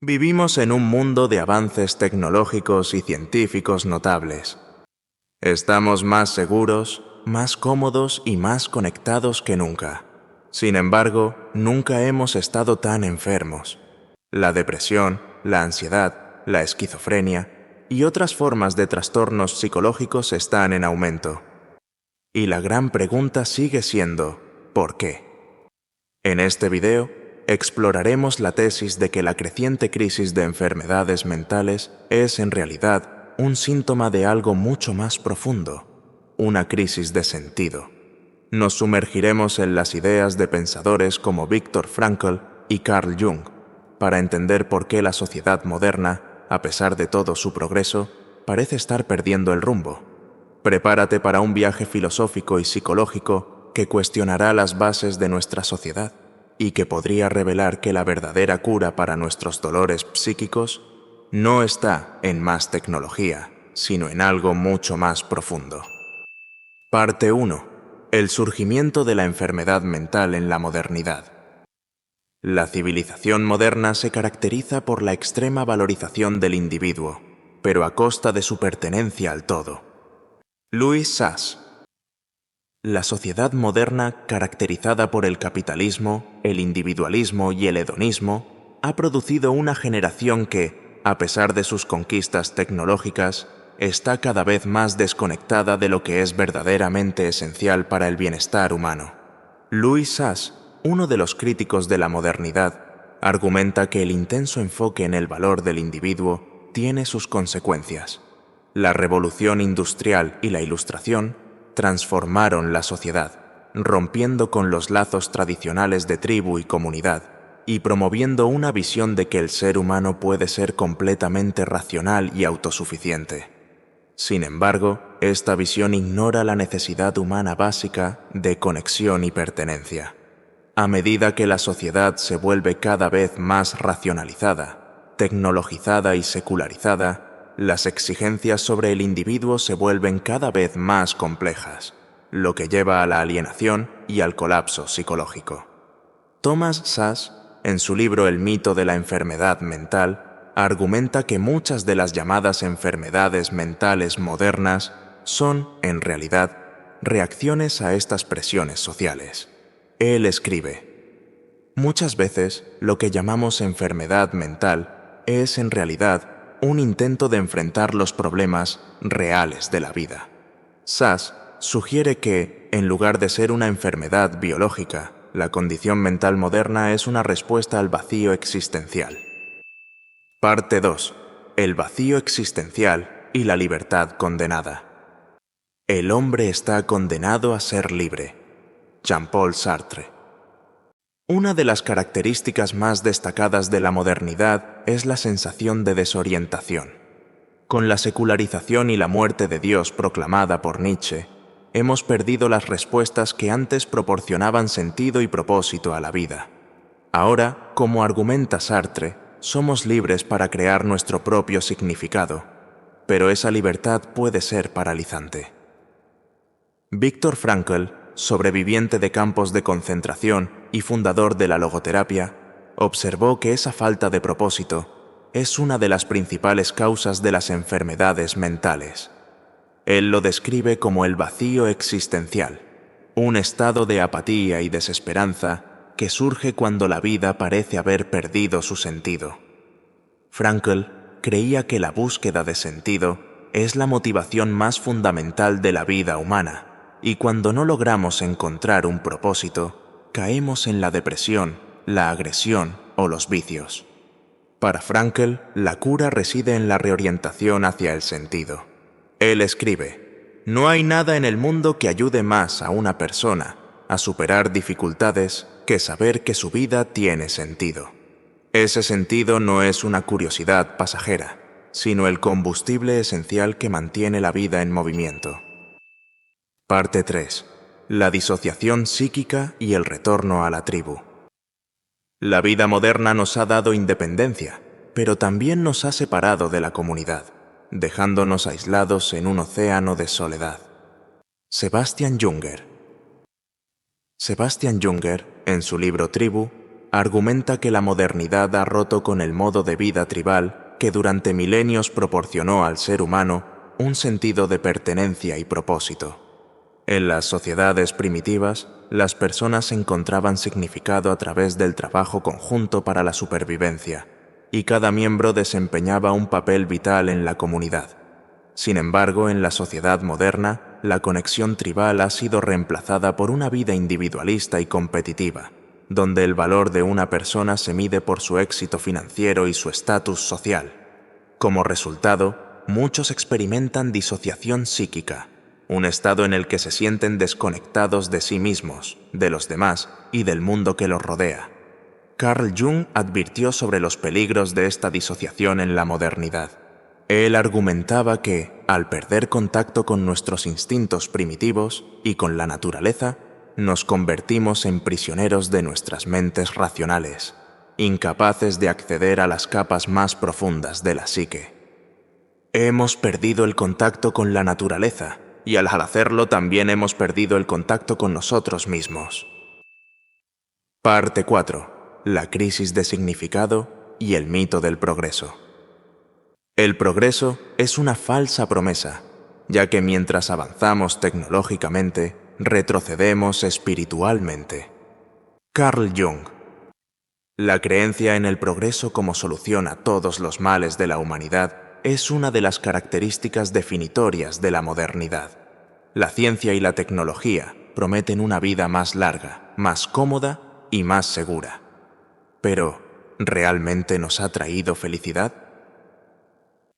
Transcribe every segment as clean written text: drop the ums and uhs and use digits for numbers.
Vivimos en un mundo de avances tecnológicos y científicos notables. Estamos más seguros, más cómodos y más conectados que nunca. Sin embargo, nunca hemos estado tan enfermos. La depresión, la ansiedad, la esquizofrenia y otras formas de trastornos psicológicos están en aumento. Y la gran pregunta sigue siendo, ¿por qué? En este video, exploraremos la tesis de que la creciente crisis de enfermedades mentales es en realidad un síntoma de algo mucho más profundo, una crisis de sentido. Nos sumergiremos en las ideas de pensadores como Viktor Frankl y Carl Jung para entender por qué la sociedad moderna, a pesar de todo su progreso, parece estar perdiendo el rumbo. Prepárate para un viaje filosófico y psicológico que cuestionará las bases de nuestra sociedad y que podría revelar que la verdadera cura para nuestros dolores psíquicos no está en más tecnología, sino en algo mucho más profundo. Parte 1. El surgimiento de la enfermedad mental en la modernidad. La civilización moderna se caracteriza por la extrema valorización del individuo, pero a costa de su pertenencia al todo. Louis Sachs. La sociedad moderna, caracterizada por el capitalismo, el individualismo y el hedonismo, ha producido una generación que, a pesar de sus conquistas tecnológicas, está cada vez más desconectada de lo que es verdaderamente esencial para el bienestar humano. Louis Sachs, uno de los críticos de la modernidad, argumenta que el intenso enfoque en el valor del individuo tiene sus consecuencias. La revolución industrial y la ilustración transformaron la sociedad, rompiendo con los lazos tradicionales de tribu y comunidad, y promoviendo una visión de que el ser humano puede ser completamente racional y autosuficiente. Sin embargo, esta visión ignora la necesidad humana básica de conexión y pertenencia. A medida que la sociedad se vuelve cada vez más racionalizada, tecnologizada y secularizada, las exigencias sobre el individuo se vuelven cada vez más complejas, lo que lleva a la alienación y al colapso psicológico. Thomas Sachs, en su libro El mito de la enfermedad mental, argumenta que muchas de las llamadas enfermedades mentales modernas son, en realidad, reacciones a estas presiones sociales. Él escribe: muchas veces lo que llamamos enfermedad mental es, en realidad, un intento de enfrentar los problemas reales de la vida. Sachs sugiere que, en lugar de ser una enfermedad biológica, la condición mental moderna es una respuesta al vacío existencial. Parte 2. El vacío existencial y la libertad condenada. El hombre está condenado a ser libre. Jean-Paul Sartre. Una de las características más destacadas de la modernidad es la sensación de desorientación. Con la secularización y la muerte de Dios proclamada por Nietzsche, hemos perdido las respuestas que antes proporcionaban sentido y propósito a la vida. Ahora, como argumenta Sartre, somos libres para crear nuestro propio significado, pero esa libertad puede ser paralizante. Viktor Frankl, sobreviviente de campos de concentración y fundador de la logoterapia, observó que esa falta de propósito es una de las principales causas de las enfermedades mentales. Él lo describe como el vacío existencial, un estado de apatía y desesperanza que surge cuando la vida parece haber perdido su sentido. Frankl creía que la búsqueda de sentido es la motivación más fundamental de la vida humana, y cuando no logramos encontrar un propósito, caemos en la depresión, la agresión o los vicios. Para Frankl, la cura reside en la reorientación hacia el sentido. Él escribe: no hay nada en el mundo que ayude más a una persona a superar dificultades que saber que su vida tiene sentido. Ese sentido no es una curiosidad pasajera, sino el combustible esencial que mantiene la vida en movimiento. Parte 3. La disociación psíquica y el retorno a la tribu. La vida moderna nos ha dado independencia, pero también nos ha separado de la comunidad, dejándonos aislados en un océano de soledad. Sebastian Junger. Sebastian Junger, en su libro Tribu, argumenta que la modernidad ha roto con el modo de vida tribal que durante milenios proporcionó al ser humano un sentido de pertenencia y propósito. En las sociedades primitivas, las personas encontraban significado a través del trabajo conjunto para la supervivencia, y cada miembro desempeñaba un papel vital en la comunidad. Sin embargo, en la sociedad moderna, la conexión tribal ha sido reemplazada por una vida individualista y competitiva, donde el valor de una persona se mide por su éxito financiero y su estatus social. Como resultado, muchos experimentan disociación psíquica, un estado en el que se sienten desconectados de sí mismos, de los demás y del mundo que los rodea. Carl Jung advirtió sobre los peligros de esta disociación en la modernidad. Él argumentaba que, al perder contacto con nuestros instintos primitivos y con la naturaleza, nos convertimos en prisioneros de nuestras mentes racionales, incapaces de acceder a las capas más profundas de la psique. Hemos perdido el contacto con la naturaleza, y al hacerlo también hemos perdido el contacto con nosotros mismos. Parte 4. La crisis de significado y el mito del progreso. El progreso es una falsa promesa, ya que mientras avanzamos tecnológicamente, retrocedemos espiritualmente. Carl Jung. La creencia en el progreso como solución a todos los males de la humanidad es una de las características definitorias de la modernidad. La ciencia y la tecnología prometen una vida más larga, más cómoda y más segura. Pero, ¿realmente nos ha traído felicidad?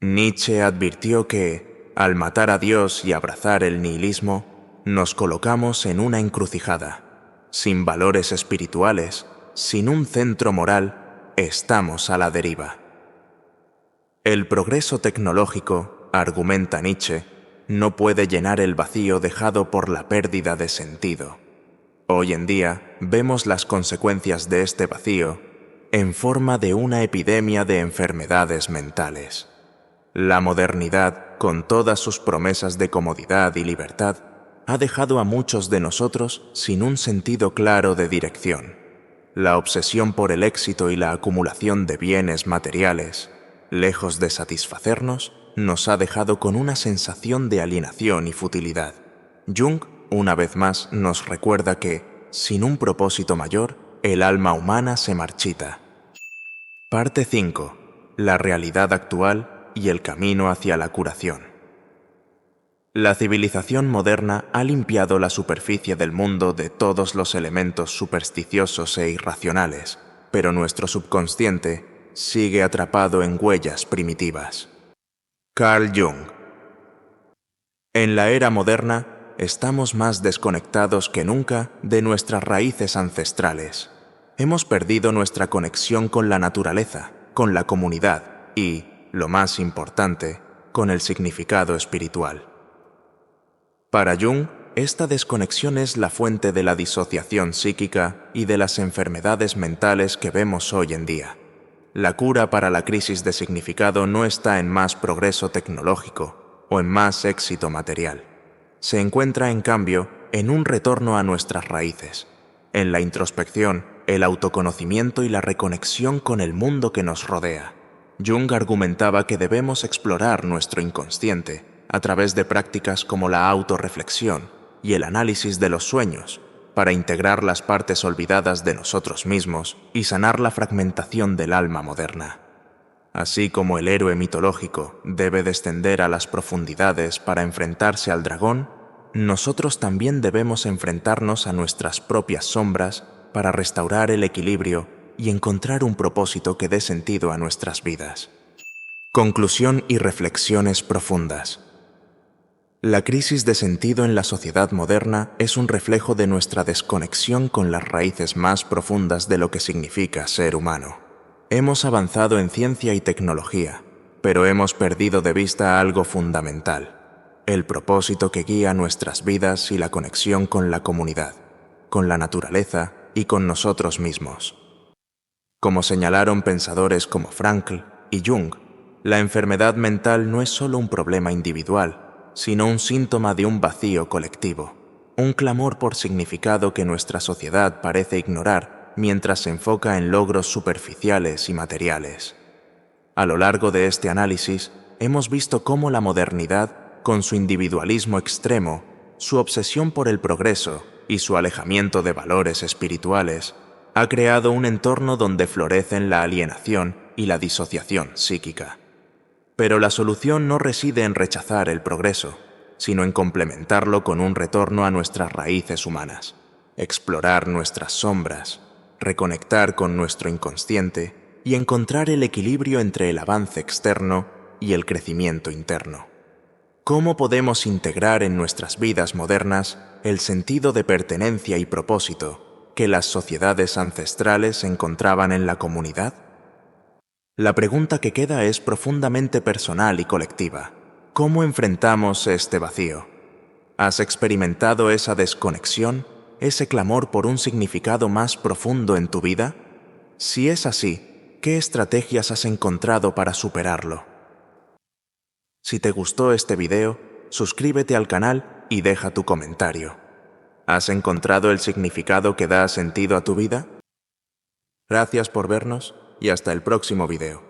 Nietzsche advirtió que, al matar a Dios y abrazar el nihilismo, nos colocamos en una encrucijada. Sin valores espirituales, sin un centro moral, estamos a la deriva. El progreso tecnológico, argumenta Nietzsche, no puede llenar el vacío dejado por la pérdida de sentido. Hoy en día vemos las consecuencias de este vacío en forma de una epidemia de enfermedades mentales. La modernidad, con todas sus promesas de comodidad y libertad, ha dejado a muchos de nosotros sin un sentido claro de dirección. La obsesión por el éxito y la acumulación de bienes materiales, lejos de satisfacernos, nos ha dejado con una sensación de alienación y futilidad. Jung, una vez más, nos recuerda que, sin un propósito mayor, el alma humana se marchita. Parte 5. La realidad actual y el camino hacia la curación. La civilización moderna ha limpiado la superficie del mundo de todos los elementos supersticiosos e irracionales, pero nuestro subconsciente sigue atrapado en huellas primitivas. Carl Jung. En la era moderna, estamos más desconectados que nunca de nuestras raíces ancestrales. Hemos perdido nuestra conexión con la naturaleza, con la comunidad y, lo más importante, con el significado espiritual. Para Jung, esta desconexión es la fuente de la disociación psíquica y de las enfermedades mentales que vemos hoy en día. La cura para la crisis de significado no está en más progreso tecnológico o en más éxito material. Se encuentra, en cambio, en un retorno a nuestras raíces, en la introspección, el autoconocimiento y la reconexión con el mundo que nos rodea. Jung argumentaba que debemos explorar nuestro inconsciente a través de prácticas como la autorreflexión y el análisis de los sueños, para integrar las partes olvidadas de nosotros mismos y sanar la fragmentación del alma moderna. Así como el héroe mitológico debe descender a las profundidades para enfrentarse al dragón, nosotros también debemos enfrentarnos a nuestras propias sombras para restaurar el equilibrio y encontrar un propósito que dé sentido a nuestras vidas. Conclusión y reflexiones profundas. La crisis de sentido en la sociedad moderna es un reflejo de nuestra desconexión con las raíces más profundas de lo que significa ser humano. Hemos avanzado en ciencia y tecnología, pero hemos perdido de vista algo fundamental: el propósito que guía nuestras vidas y la conexión con la comunidad, con la naturaleza y con nosotros mismos. Como señalaron pensadores como Frankl y Jung, la enfermedad mental no es solo un problema individual, sino un síntoma de un vacío colectivo, un clamor por significado que nuestra sociedad parece ignorar mientras se enfoca en logros superficiales y materiales. A lo largo de este análisis, hemos visto cómo la modernidad, con su individualismo extremo, su obsesión por el progreso y su alejamiento de valores espirituales, ha creado un entorno donde florecen la alienación y la disociación psíquica. Pero la solución no reside en rechazar el progreso, sino en complementarlo con un retorno a nuestras raíces humanas, explorar nuestras sombras, reconectar con nuestro inconsciente y encontrar el equilibrio entre el avance externo y el crecimiento interno. ¿Cómo podemos integrar en nuestras vidas modernas el sentido de pertenencia y propósito que las sociedades ancestrales encontraban en la comunidad? La pregunta que queda es profundamente personal y colectiva. ¿Cómo enfrentamos este vacío? ¿Has experimentado esa desconexión, ese clamor por un significado más profundo en tu vida? Si es así, ¿qué estrategias has encontrado para superarlo? Si te gustó este video, suscríbete al canal y deja tu comentario. ¿Has encontrado el significado que da sentido a tu vida? Gracias por vernos y hasta el próximo video.